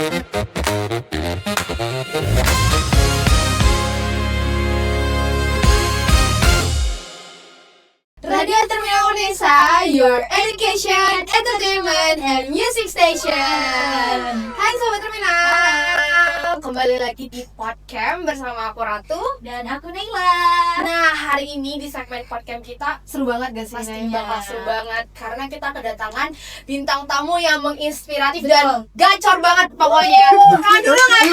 Radio Terminal Unesa, your education, entertainment, and music station. Hai Sobat Terminal, kembali lagi di Podcast bersama aku Ratu dan aku Naila. Nah, hari ini di segmen Podcast kita seru banget gak sih? Pastinya. Bakal seru banget karena kita kedatangan bintang tamu yang menginspiratif dan gacor banget pokoknya. Kan dulu nggak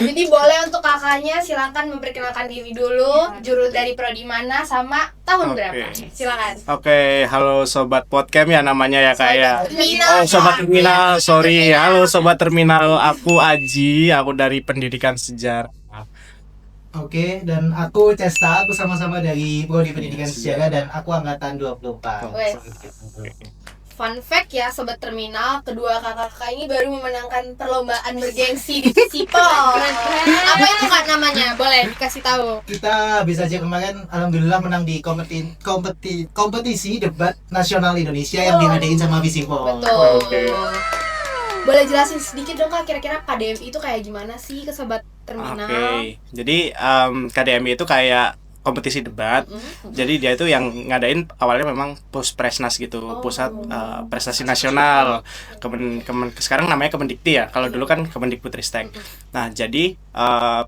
Jadi boleh untuk kakaknya silakan memperkenalkan diri dulu, juru dari prodi mana sama tahun berapa. Silakan. Oke, halo Sobat Podcast ya namanya ya Kak ya. Terminal. Oh, Sobat Terminal, sorry. Halo Sobat Terminal, aku Aji, aku dari Pendidikan Sejarah. Oke, dan aku Cesta, aku sama-sama dari Prodi Pendidikan Sejarah dan aku angkatan 24. Wes. Fun fact ya Sobat Terminal, kedua kakak-kakak ini baru memenangkan perlombaan bergengsi di Visipol. Apa itu Kak namanya? Boleh dikasih tahu. Kita bisa aja kemarin alhamdulillah menang di kompetisi debat nasional Indonesia yang diadain sama Visipol. Betul. Oke. Boleh jelasin sedikit dong Kak, kira-kira KDMI itu kayak gimana sih ke Sobat Terminal? Oke, jadi KDMI itu kayak kompetisi debat. Jadi dia itu yang ngadain awalnya memang Puspresnas gitu, Pusat Prestasi Nasional. Sekarang namanya Kemendikti ya. Kalau dulu kan Kemendikbudristek. Nah, jadi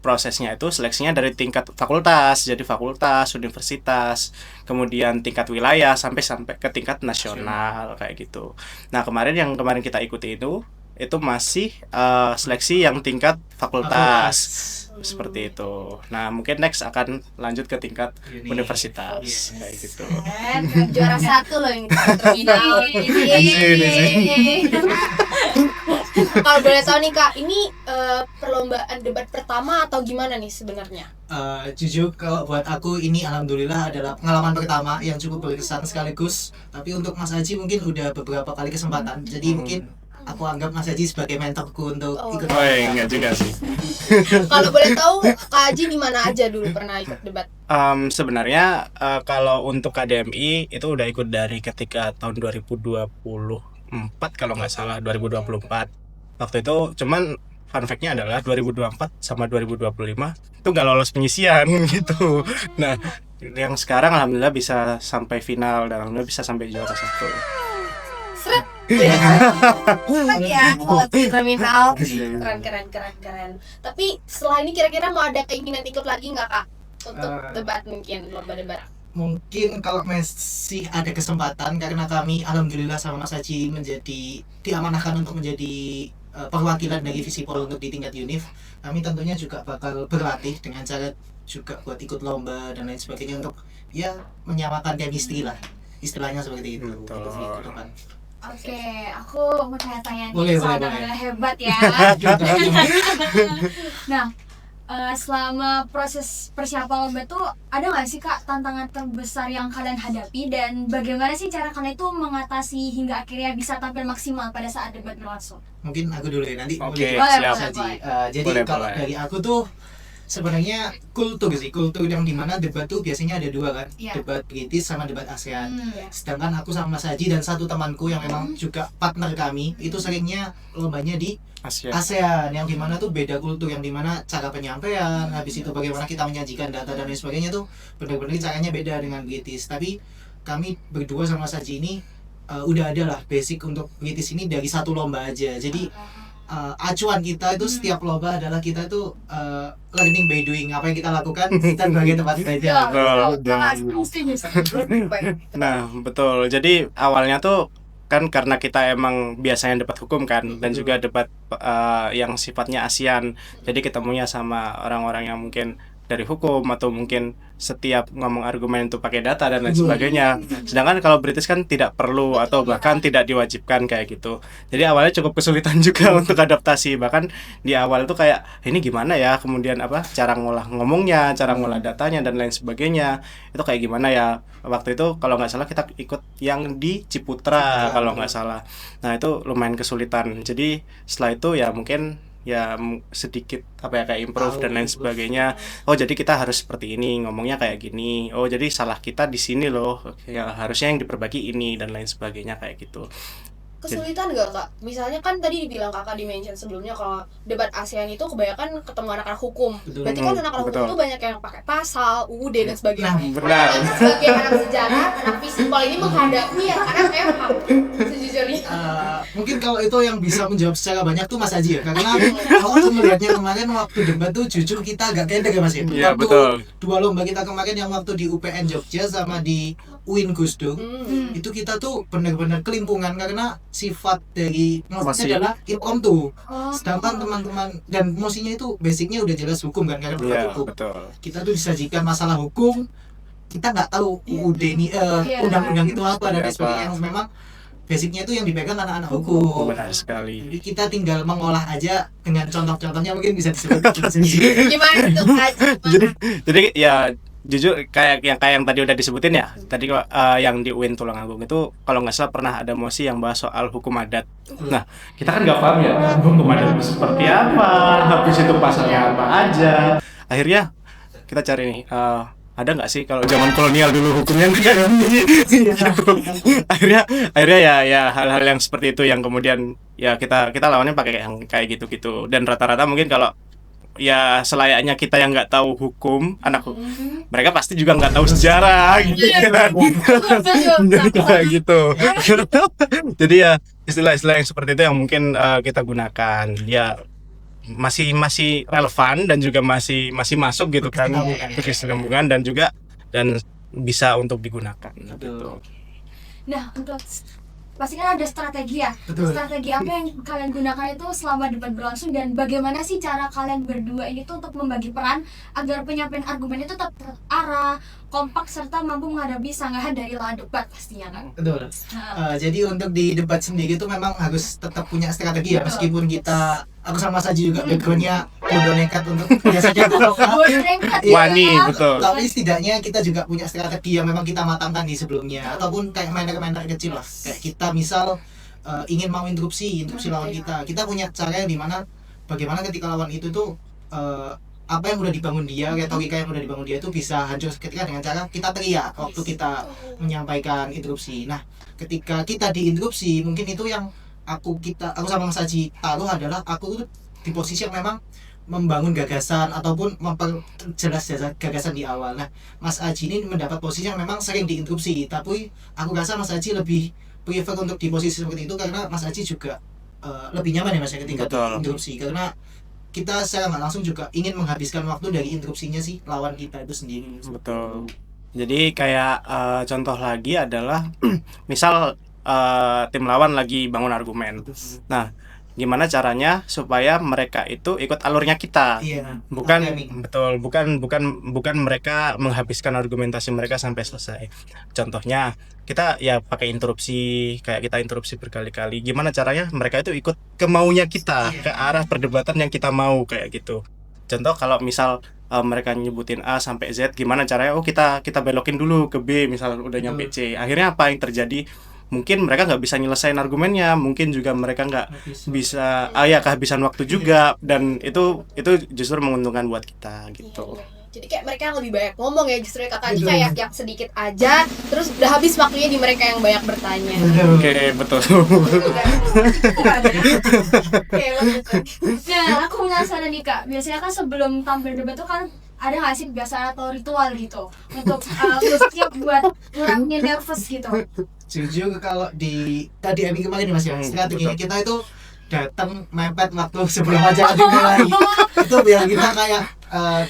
prosesnya itu seleksinya dari tingkat fakultas, jadi fakultas, universitas, kemudian tingkat wilayah sampai ke tingkat nasional kayak gitu. Nah, kemarin kita ikuti itu masih seleksi yang tingkat fakultas. Seperti itu. Nah, mungkin next akan lanjut ke tingkat universitas kayak gitu. Juara satu loh yang Terminal. Kalau boleh tahu nih Kak, ini perlombaan debat pertama atau gimana nih sebenarnya? Jujur kalau buat aku ini alhamdulillah adalah pengalaman pertama yang cukup berkesan sekaligus. Tapi untuk Mas Haji mungkin udah beberapa kali kesempatan. Jadi mungkin aku anggap Mas Haji sebagai mentorku untuk ikut. Oh, enggak juga sih. Kalau boleh tahu Kak Haji di mana aja dulu pernah ikut debat? Sebenarnya kalau untuk KDMI itu udah ikut dari ketika tahun 2024 kalau nggak salah 2024. Waktu itu cuman fun fact-nya adalah 2024 sama 2025 itu nggak lolos penyisian gitu. Nah, yang sekarang alhamdulillah bisa sampai final dan alhamdulillah bisa sampai juara satu. Seret. Ya, Terminal. Keren. Tapi setelah ini kira-kira mau ada keinginan ikut lagi nggak Kak? Untuk debat mungkin, lomba debat. Mungkin kalau masih ada kesempatan karena kami alhamdulillah sama Mas Haji diamanahkan untuk menjadi perwakilan dari Visipol untuk di tingkat univ. Kami tentunya juga bakal berlatih dengan cara juga buat ikut lomba dan lain sebagainya untuk ya menyamakan chemistry lah. Istilahnya seperti itu. Betul. Gitu kan. Oke, aku mau tanya Boleh. hebat ya. Nah, selama proses persiapan lomba tuh ada nggak sih Kak tantangan terbesar yang kalian hadapi dan bagaimana sih cara kalian itu mengatasi hingga akhirnya bisa tampil maksimal pada saat debat berlangsung? Mungkin aku dulu ya nanti. Oke, boleh, siap. Mas Haji. Jadi Boleh. kalau dari aku tuh sebenarnya kultur yang dimana debat tuh biasanya ada dua kan, debat British sama debat ASEAN. Sedangkan aku sama Mas Haji dan satu temanku yang memang juga partner kami itu seringnya lombanya di ASEAN yang dimana tuh beda kultur, yang dimana cara penyampaian, habis itu bagaimana kita menyajikan data dan lain sebagainya tuh benar-benar caranya beda dengan British. Tapi kami berdua sama Mas Haji ini udah ada lah basic untuk British ini dari satu lomba aja. Jadi acuan kita itu setiap lomba adalah kita tuh learning by doing. Apa yang kita lakukan kita sebagai tempat belajar. Nah, betul. Jadi awalnya tuh kan karena kita emang biasanya debat hukum kan dan juga debat yang sifatnya ASEAN. Jadi ketemunya sama orang-orang yang mungkin dari hukum atau mungkin setiap ngomong argumen itu pakai data dan lain sebagainya. Sedangkan kalau British kan tidak perlu atau bahkan tidak diwajibkan kayak gitu. Jadi awalnya cukup kesulitan juga untuk adaptasi. Bahkan di awal tuh kayak ini gimana ya, kemudian cara ngolah ngomongnya, cara ngolah datanya dan lain sebagainya. Itu kayak gimana ya. Waktu itu kalau nggak salah kita ikut yang di Ciputra kalau nggak salah. Nah, itu lumayan kesulitan. Jadi setelah itu ya mungkin ya sedikit kayak improve dan lain sebagainya. Oh, jadi kita harus seperti ini, ngomongnya kayak gini. Oh, jadi salah kita di sini loh. Ya harusnya yang diperbaiki ini dan lain sebagainya kayak gitu. kesulitan gak kak? Misalnya kan tadi dibilang kakak di-mention sebelumnya kalau debat ASEAN itu kebanyakan ketemu anak-anak hukum. Betul. Berarti kan anak-anak hukum Betul. itu banyak yang pakai pasal, UUD dan sebagainya. Benar. Dan sebagai anak sejarah, anak fisikal ini menghadapi anak FH sejujurnya. Mungkin kalau itu yang bisa menjawab secara banyak tuh Mas Haji ya, karena aku tuh melihatnya kemarin waktu debat tuh jujur kita agak keder ya Mas ya. Iya, Waktu betul. dua lomba kita kemarin yang waktu di UPN Jogja sama di UIN Gusdung, itu kita tuh benar-benar kelimpungan karena sifat dari Mosi. mosinya adalah impromptu. Oh. Sedangkan teman-teman dan mosinya itu basicnya udah jelas hukum kan, karena Iya, hukum. betul. Kita tuh disajikan masalah hukum, kita nggak tahu UUD ini Iya. undang-undang itu apa dan Apa. sebagainya. Yang memang basicnya itu yang dipegang anak-anak hukum. Benar sekali. Jadi kita tinggal mengolah aja dengan contoh-contohnya mungkin bisa disebut. Gimana tuh Kak? Jadi ya jujur kayak yang tadi udah disebutin ya. Tadi yang di UIN Tulungagung itu kalau nggak salah pernah ada mosi yang bahas soal hukum adat. Nah, kita kan nggak paham ya hukum adat itu seperti apa, habis itu pasalnya apa aja. Akhirnya kita cari nih ada nggak sih kalau zaman kolonial dulu hukumnya kayak gini? akhirnya ya hal-hal yang seperti itu yang kemudian ya kita lawannya pakai yang kayak gitu-gitu, dan rata-rata mungkin kalau ya selayaknya kita yang nggak tahu hukum, anak hukum, mereka pasti juga nggak tahu sejarah gitu kan. Jadi kayak gitu. Jadi ya istilah-istilah yang seperti itu yang mungkin kita gunakan ya masih relevan dan juga masih masuk gitu kan untuk kesinambungan dan bisa untuk digunakan gitu. Nah, untuk pasti kan ada strategi ya. Betul. Strategi apa yang kalian gunakan itu selama debat berlangsung, dan bagaimana sih cara kalian berdua ini tuh untuk membagi peran agar penyampaian argumen itu tetap terarah, kompak, serta mampu menghadapi sanggahan dari lawan debat pastinya kan? Betul. Nah, Jadi untuk di debat sendiri itu memang harus tetap punya strategi ya, meskipun kita aku sama Saji juga backgroundnya bodoh nekat untuk biasanya bodoh nekat ya. Wani, betul. Tapi setidaknya kita juga punya strategi yang memang kita matangkan di sebelumnya, ataupun kayak main-main kecil lah. Kayak kita misal ingin mau interupsi lawan kita punya cara yang dimana bagaimana ketika lawan itu tuh apa yang udah dibangun dia, kayak logika yang udah dibangun dia itu bisa hancur ketika dengan cara kita teriak waktu kita menyampaikan interupsi. Nah, ketika kita diinterupsi, mungkin itu yang aku sama Mas Haji taruh adalah aku tuh di posisi yang memang membangun gagasan ataupun memperjelas gagasan di awal. Nah, Mas Haji ini mendapat posisi yang memang sering diinterupsi, tapi aku rasa Mas Haji lebih prefer untuk di posisi seperti itu karena Mas Haji juga lebih nyaman ya Mas ya ketika Betul. diinterupsi, karena kita secara nggak langsung juga ingin menghabiskan waktu dari interupsinya sih lawan kita itu sendiri. Betul. Jadi kayak contoh lagi adalah misal tim lawan lagi bangun argumen. Nah, gimana caranya supaya mereka itu ikut alurnya kita? Iya. Betul, bukan mereka menghabiskan argumentasi mereka sampai selesai. Contohnya kita ya pakai interupsi, kayak kita interupsi berkali-kali. Gimana caranya mereka itu ikut ke maunya kita, ke arah perdebatan yang kita mau kayak gitu. Contoh kalau misal mereka nyebutin A sampai Z, gimana caranya? Oh, kita belokin dulu ke B, misal udah nyampe C. Akhirnya apa yang terjadi? Mungkin mereka nggak bisa nyelesain argumennya, mungkin juga mereka nggak bisa kehabisan waktu juga, dan itu justru menguntungkan buat kita gitu. Jadi kayak mereka yang lebih banyak ngomong ya, justru kakak ini kayak yang sedikit aja, terus udah habis waktunya di mereka yang banyak bertanya. Oke, betul. Oke, Nah, aku penasaran nih Kak, biasanya kan sebelum tampil debat tuh kan ada nggak sih kebiasaan atau ritual gitu untuk khususnya buat ngurangin nervous gitu? Jujur kalau di tadi Emi kemarin Mas ya, strateginya kita itu datang mepet waktu sebelum acara dimulai. Itu biar kita kayak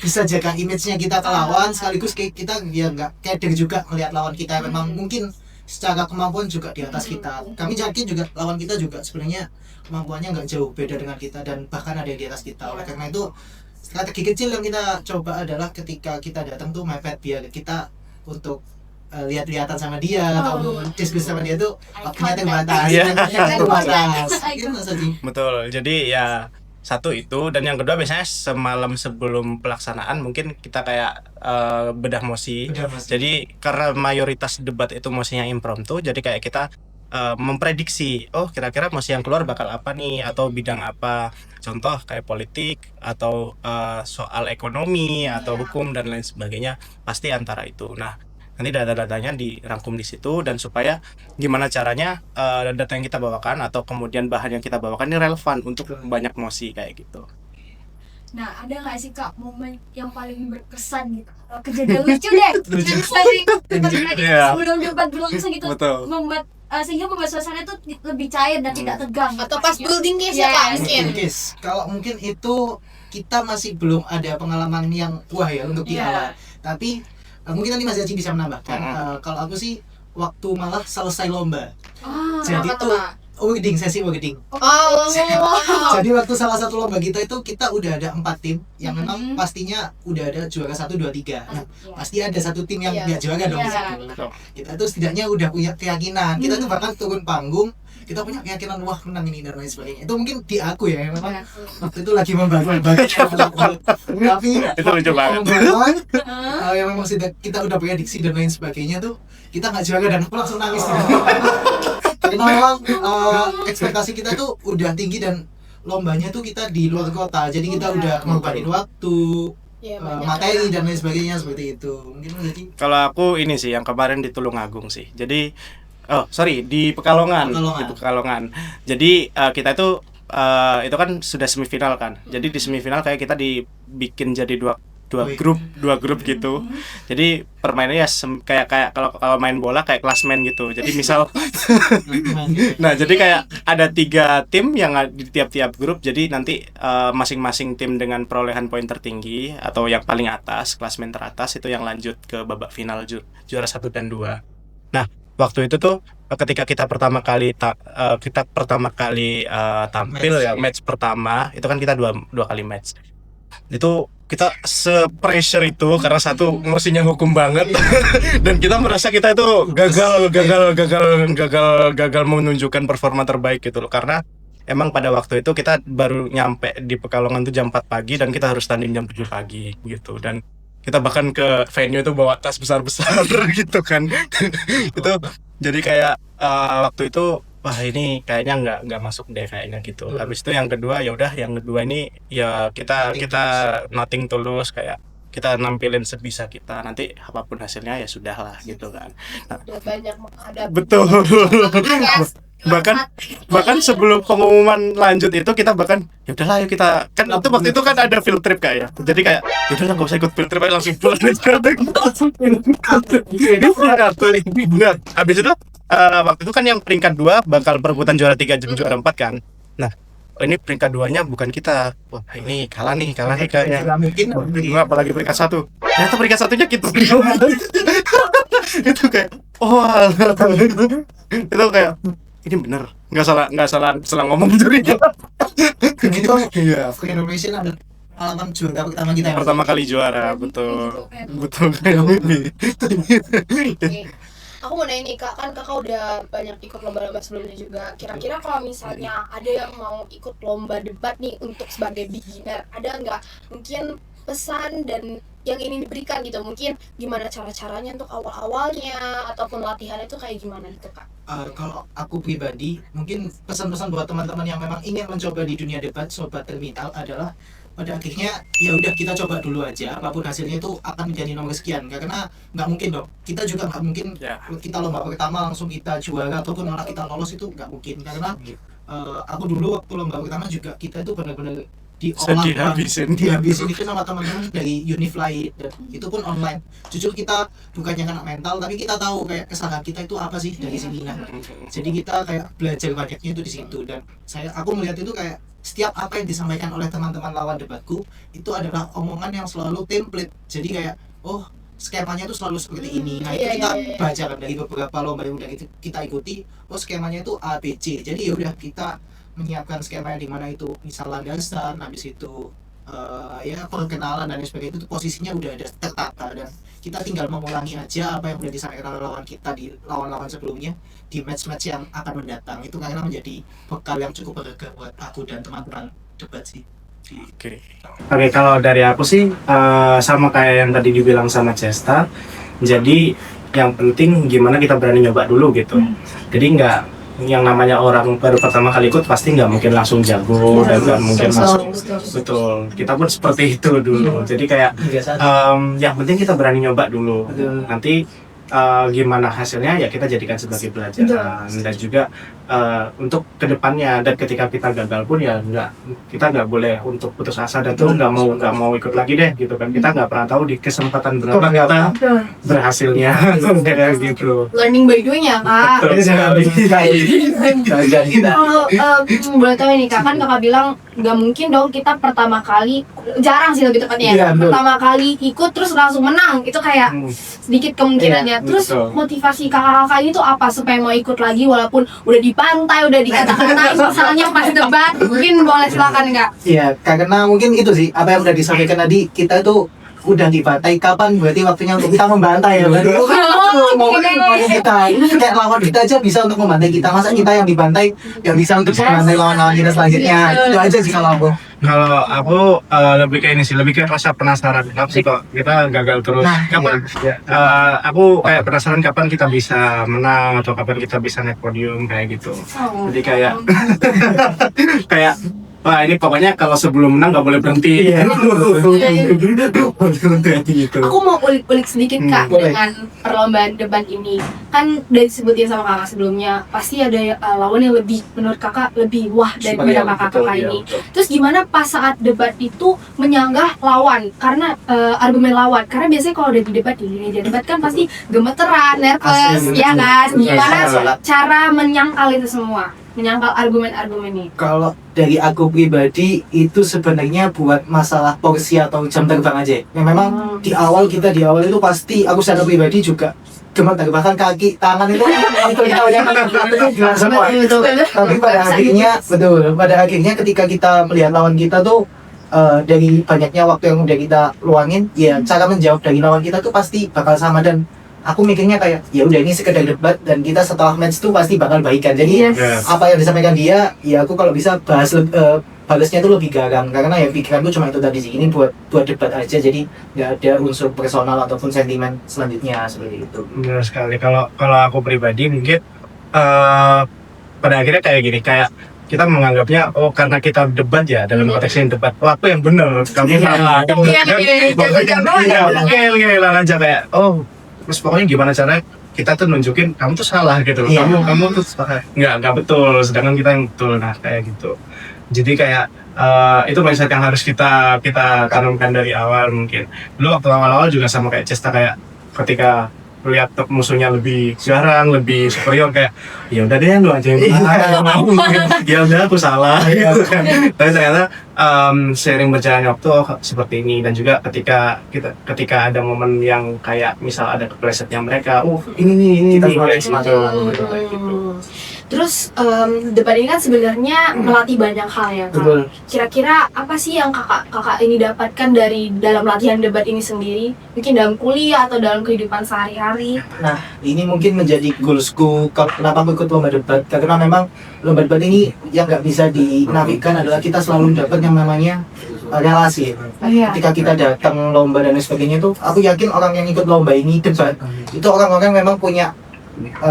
bisa jaga image-nya kita ke lawan, sekaligus kita biar nggak keder juga melihat lawan kita memang mungkin secara kemampuan juga di atas kita. Kami yakin juga lawan kita juga sebenarnya kemampuannya nggak jauh beda dengan kita dan bahkan ada yang di atas kita. Oleh karena itu strategi kecil yang kita coba adalah ketika kita datang tuh mepet biar kita untuk lihat-lihatan sama dia atau diskusi sama dia tuh waktunya terbatas. Betul. Jadi ya satu itu, dan yang kedua biasanya semalam sebelum pelaksanaan mungkin kita kayak bedah mosi. Jadi karena mayoritas debat itu mosinya impromptu, jadi kayak kita memprediksi, oh kira-kira mosi yang keluar bakal apa nih, atau bidang apa. Contoh kayak politik atau soal ekonomi atau hukum dan lain sebagainya, pasti antara itu. Nah, nanti data-datanya dirangkum di situ, dan supaya gimana caranya data yang kita bawakan atau kemudian bahan yang kita bawakan ini relevan untuk banyak mosi kayak gitu. Nah, ada nggak sih Kak momen yang paling berkesan gitu? Kejadian lucu deh. Yang tadi Iya. sebelum debat berlangsung gitu, Betul. membuat sehingga membuat suasana itu lebih cair dan tidak tegang. Atau pas building case ya Kak, mungkin. Yes. Kalau mungkin itu kita masih belum ada pengalaman yang wah ya untuk di awal. Tapi mungkin nanti Mas Haji bisa menambahkan. Kalau aku sih waktu malah selesai lomba. Jadi apa tuh, tuh Kak? sesi wedding. Oh. Jadi waktu salah satu lomba kita itu kita udah ada 4 tim yang memang pastinya udah ada juara 1, 2, 3. Nah, pasti ada satu tim yang nggak juara dong di situ. Nah, kita tuh setidaknya udah punya keyakinan. Kita tuh bahkan turun panggung, kita punya keyakinan wah menang ini dan lain sebagainya. Itu mungkin di aku ya memang waktu itu lagi membangun. Tapi Itu lucu banget. yang memang kita udah prediksi dan lain sebagainya tuh kita nggak juara dan aku langsung nangis. Karena memang ekspektasi kita tuh udah tinggi dan lombanya tuh kita di luar kota, jadi kita udah ngorbanin waktu, materi dan lain sebagainya seperti itu. Mungkin jadi Kalau aku ini sih yang kemarin di Tulungagung sih. Jadi di Pekalongan. Di Pekalongan. Jadi kita itu kan sudah semifinal kan. Jadi di semifinal kayak kita dibikin jadi dua grup gitu. Jadi permainannya kayak kalau main bola kayak klasmen gitu. Jadi misal nah, jadi kayak ada 3 tim yang di tiap-tiap grup. Jadi nanti masing-masing tim dengan perolehan poin tertinggi atau yang paling atas, klasmen teratas itu yang lanjut ke babak final juara 1 dan 2. Nah, waktu itu tuh ketika kita pertama kali tampil ya, match pertama itu kan kita dua kali match. Itu kita se-pressure itu karena satu mestinya hukum banget dan kita merasa kita itu gagal menunjukkan performa terbaik gitu loh, karena emang pada waktu itu kita baru nyampe di Pekalongan tuh jam 4 pagi dan kita harus tanding jam 7 pagi gitu, dan kita bahkan ke venue itu bawa tas besar-besar gitu kan. Itu jadi kayak waktu itu wah ini kayaknya nggak masuk deh kayaknya gitu. Habis itu yang kedua ini ya kita nothing tulus, kayak kita nampilin sebisa kita, nanti apapun hasilnya ya sudah lah gitu kan. Nah, Udah banyak menghadapi. betul. bahkan sebelum pengumuman lanjut itu kita bahkan ya udahlah yuk kita kan waktu itu kan ada field trip kayak ya, jadi kayak ya udahlah nggak usah ikut field trip aja, langsung pulang. Benar. Habis itu waktu itu kan yang peringkat 2 bakal perebutan juara 3 dan juara 4 kan. Nah, ini peringkat 2-nya bukan kita. Wah, ini kalah nih kayaknya. Mungkin apalagi peringkat 1. Ternyata peringkat 1-nya kita. Itu kayak itu kayak ini bener, nggak salah ngomong jadi. itu iya, Indonesia ada pengalaman juara pertama kita ya. Pertama kali juara, betul kayak ini. Oke. Aku mau nanya nih Kak, kan Kakak udah banyak ikut lomba-lomba sebelumnya juga. Kira-kira kalau misalnya ada yang mau ikut lomba debat nih untuk sebagai beginner, ada nggak mungkin pesan dan yang ingin diberikan gitu? Mungkin gimana cara-caranya untuk awal-awalnya ataupun latihannya itu kayak gimana gitu Kak? Kalau aku pribadi, mungkin pesan-pesan buat teman-teman yang memang ingin mencoba di dunia debat Sobat Terminal adalah pada akhirnya ya udah kita coba dulu aja, apapun hasilnya itu akan menjadi nomor sekian, karena nggak mungkin dong, kita juga nggak mungkin kita lomba pertama langsung kita juara ataupun malah kita lolos, itu nggak mungkin. Karena aku dulu waktu lomba pertama juga kita itu benar-benar dihabisin itu sama teman-teman dari Unifly, dan itu pun online. Jujur kita bukannya kena mental, tapi kita tahu kayak kesalahan kita itu apa sih dari sini. Nah, jadi kita kayak belajar banyaknya itu di situ, dan aku melihat itu kayak setiap apa yang disampaikan oleh teman-teman lawan debatku itu adalah omongan yang selalu template. Jadi kayak skemanya itu selalu seperti ini. Nah, itu kita baca kan dari beberapa lomba yang udah kita ikuti. Skemanya itu A, B, C. Jadi ya udah kita menyiapkan skema di mana itu misal landasan, habis itu perkenalan dan sebagainya, itu posisinya udah ada tertata, dan kita tinggal mengulangi aja apa yang udah disampaikan oleh lawan kita di lawan-lawan sebelumnya di match-match yang akan mendatang. Itu karena menjadi bekal yang cukup berharga buat aku dan teman-teman debat sih. Oke, kalau dari aku sih sama kayak yang tadi dibilang sama Cesta. Jadi yang penting gimana kita berani nyoba dulu gitu. Jadi nggak yang namanya orang baru pertama kali ikut pasti nggak mungkin langsung jago dan nggak mungkin masuk. Betul, kita pun seperti itu dulu. Jadi kayak yang penting kita berani nyoba dulu. Nanti gimana hasilnya ya kita jadikan sebagai pelajaran. Dan juga untuk kedepannya, dan ketika kita gagal pun ya kita nggak boleh untuk putus asa dan tuh nggak mau ikut lagi deh gitu kan. Kita nggak pernah tahu di kesempatan berapa kita berhasilnya kayak gitu. Learning by doing ya kak. Kalau boleh tahu ini kak, kan kakak bilang nggak mungkin dong kita pertama kali, jarang sih lebih tepatnya, pertama kali ikut terus langsung menang, itu kayak sedikit kemungkinannya. Terus motivasi kakak-kakak ini tuh apa supaya mau ikut lagi walaupun udah dipantai, udah dikata-katain misalnya pas debat? Mungkin boleh silakan kak. Iya, karena mungkin itu sih apa yang udah disampaikan tadi, kita tuh udah dibantai, kapan berarti waktunya untuk kita membantai ya. Berarti mau kita kayak lawan kita aja bisa untuk membantai kita, masa kita yang dibantai yang bisa untuk membantai lawan-lawan kita selanjutnya. Itu aja sih kalau aku. Kalau aku lebih kayak ini sih, lebih kayak rasa penasaran. Kenapa sih kok kita gagal terus? Kapan? Aku kayak penasaran kapan kita bisa menang atau kapan kita bisa naik podium kayak gitu. Jadi kayak kayak wah ini pokoknya kalau sebelum menang nggak boleh berhenti. Gitu. Aku mau ulik-ulik sedikit kak dengan perlombaan debat ini. Kan udah disebutin sama kakak sebelumnya, pasti ada lawan yang lebih, menurut kakak lebih wah daripada kakak-kakak ini. Terus gimana pas saat debat itu menyanggah lawan, karena argumen lawan, karena biasanya kalau udah di debat kan pasti gemeteran, nervous, ya kan? Gimana cara menyangkal itu semua? Menyangkal argumen-argumen ini? Kalau dari aku pribadi itu sebenarnya buat masalah porsi atau jam terbang aja. Yang memang di awal itu pasti aku secara pribadi juga gemetar, bahkan kaki, tangan itu kita banyak semua. Tapi pada akhirnya ketika kita melihat lawan kita tuh dari banyaknya waktu yang udah kita luangin, ya cara menjawab dari lawan kita tuh pasti bakal sama. Dan aku mikirnya kayak ya udah ini sekedar debat dan kita setelah match tuh pasti bakal baikan. Jadi apa yang disampaikan dia, ya aku kalau bisa balasnya tuh lebih garang, karena ya pikiranku cuma itu tadi sih, ini buat debat aja, jadi nggak ada unsur personal ataupun sentimen selanjutnya seperti itu. Benar sekali. Kalau aku pribadi mungkin pada akhirnya kayak gini, kayak kita menganggapnya karena kita debat ya, dalam konteks ini debat, aku yang benar, kamu salah, kamu aja kayak terus pokoknya gimana caranya kita tuh nunjukin kamu tuh salah gitu, kamu tuh nggak betul, sedangkan kita yang betul. Nah kayak gitu. Jadi kayak itu mindset yang harus kita tanamkan dari awal. Mungkin dulu waktu awal-awal juga sama kayak Cesta, kayak ketika lihat musuhnya lebih jarang, lebih superior, kayak ya udah deh lu aja yang ya udah aku salah. Tapi ternyata seiring berjalannya waktu seperti ini, dan juga ketika ada momen yang kayak misal ada keplesetnya mereka, ini kita boleh semacam gitu. Terus debat ini kan sebenarnya melatih banyak hal ya kak. Kira-kira apa sih yang kakak ini dapatkan dari dalam latihan debat ini sendiri? Mungkin dalam kuliah atau dalam kehidupan sehari-hari? Nah ini mungkin menjadi goalsku kenapa aku ikut lomba debat, karena memang lomba debat ini yang nggak bisa dinafikan adalah kita selalu dapat yang namanya relasi. Ketika kita datang lomba dan sebagainya tuh, aku yakin orang yang ikut lomba ini debat itu orang-orang memang punya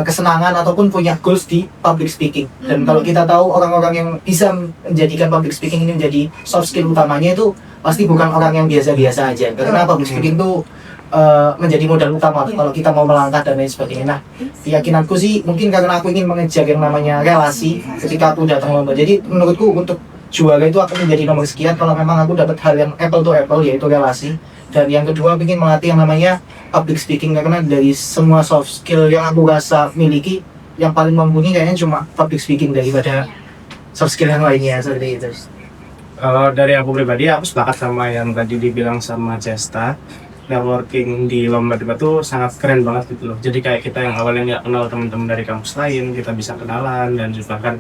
kesenangan ataupun punya goals di public speaking. Dan kalau kita tahu orang-orang yang bisa menjadikan public speaking ini menjadi soft skill utamanya, itu pasti bukan orang yang biasa-biasa aja, karena public speaking itu menjadi modal utama kalau kita mau melangkah dan lain sebagainya. Nah keyakinanku sih mungkin karena aku ingin mengejar yang namanya relasi ketika aku datang lomba, jadi menurutku untuk juara itu akan menjadi nomor sekian kalau memang aku dapat hal yang apple to apple, yaitu relasi. Dan yang kedua ingin melatih yang namanya public speaking, karena dari semua soft skill yang aku rasa miliki, yang paling mumpuni kayaknya cuma public speaking daripada soft skill yang lainnya, seperti itu. Kalau dari aku pribadi, aku sepakat sama yang tadi dibilang sama Cesta. Networking di lomba debat tuh sangat keren banget gitu loh. Jadi kayak kita yang awalnya nggak kenal teman-teman dari kampus lain, kita bisa kenalan, dan juga kan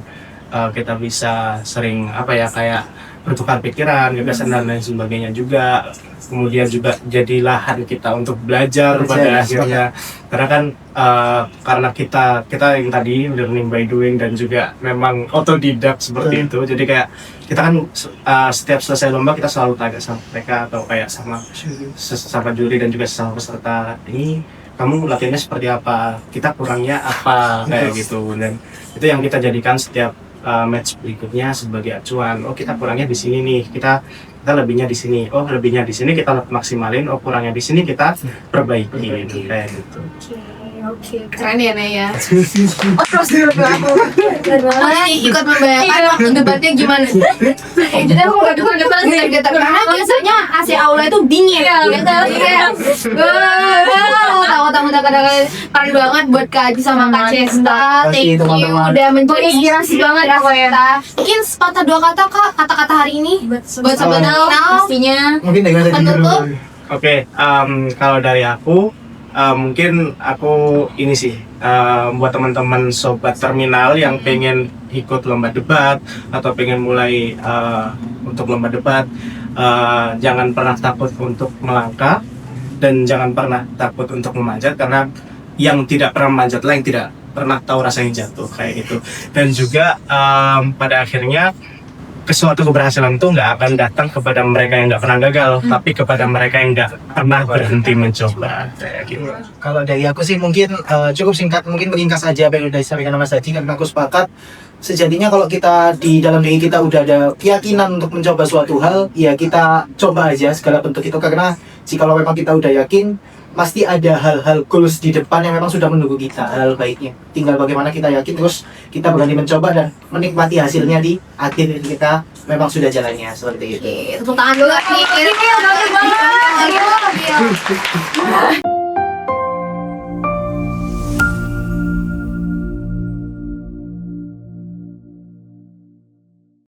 kita bisa sering kayak bertukar pikiran, gagasan dan lain sebagainya juga. Kemudian juga jadi lahan kita untuk belajar pada akhirnya, karena kan karena kita yang tadi learning by doing dan juga memang otodidak seperti itu. Jadi kayak kita kan setiap selesai lomba kita selalu tanya sama mereka atau kayak sama juri dan juga sama peserta, ini kamu latihannya seperti apa, kita kurangnya apa, kayak gitu. Dan itu yang kita jadikan setiap match berikutnya sebagai acuan. Kita kurangnya di sini nih, kita lebihnya di sini. Lebihnya di sini kita maksimalin. Kurangnya di sini kita perbaiki, kayak gitu. Oke. Keren ya Naya. Terus dulu aku. Mana ikut membayangkan waktu debatnya gimana? Jadi aku nggak denger getar karena biasanya AC aula itu dingin gitu. Tahu kadang-kadang keren banget buat Kak Aji sama Kak Cesta. Thank you teman-teman. udah menginspirasi banget aku ya. Mungkin sepatah dua kata Kak, kata-kata hari ini buat sobat terminal pastinya. Mungkin dari saya Penutup. Oke, kalau dari aku mungkin aku ini sih buat teman-teman sobat terminal yang pengen ikut lomba debat atau pengen mulai untuk lomba debat, jangan pernah takut untuk melangkah dan jangan pernah takut untuk memanjat, karena yang tidak pernah memanjatlah yang tidak pernah tahu rasanya jatuh kayak gitu. Dan juga pada akhirnya suatu keberhasilan itu nggak akan datang kepada mereka yang nggak pernah gagal, tapi kepada mereka yang nggak pernah berhenti mencoba kayak gitu. Kalau dari aku sih mungkin cukup singkat, mungkin meringkas aja apa yang udah disampaikan Mas Haji, karena aku sepakat sejatinya kalau kita di dalam diri kita udah ada keyakinan untuk mencoba suatu hal, ya kita coba aja segala bentuk itu, karena jikalau memang kita udah yakin pasti ada hal-hal goals di depan yang memang sudah menunggu kita, hal baiknya. Tinggal bagaimana kita yakin, terus kita berani mencoba dan menikmati hasilnya di akhir kita memang sudah jalannya seperti itu. Tepuk tangan dulu nih.